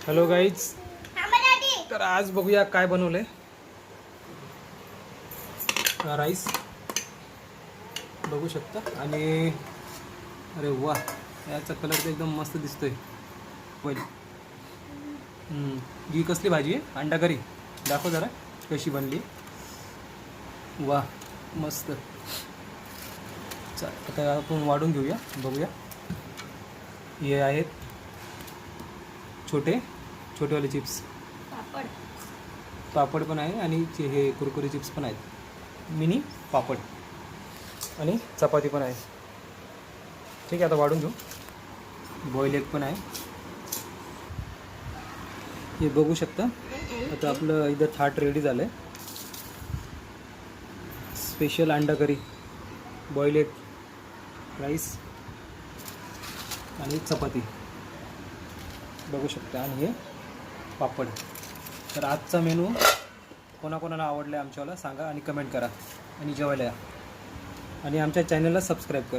Hello guys, तर आज बघूया काय बनवलंय. राईस बघू शकता आणि अरे वा, याचा कलर तर एकदम मस्त दिसतोय. पहिली ही कसली भाजी आहे? अंडा करी. दाखव जरा कशी बनली. वा मस्त. आता आपण वाढून घेऊया, बघूया. हे आहेत छोटेवाले चिप्स, पापड पण आहे आणि हे कुरकुरी चिप्स पण आहेत. मिनी पापड आणि चपाती पण आहे. ठीक आहे, आता वाढून घेऊ. बॉईल एग पण आहे, हे बघू शकता. आता आपलं इथं थाट रेडी झालं आहे. स्पेशल अंडा करी, बॉईल एग, राईस आणि चपाती बघू शकता आणि हे पापड. तर आजचा मेनू कोणाकोणाला आवडला आमच्यावाला सांगा आणि कमेंट करा आणि जेवायला या आणि आमच्या चॅनलला सबस्क्राईब करा.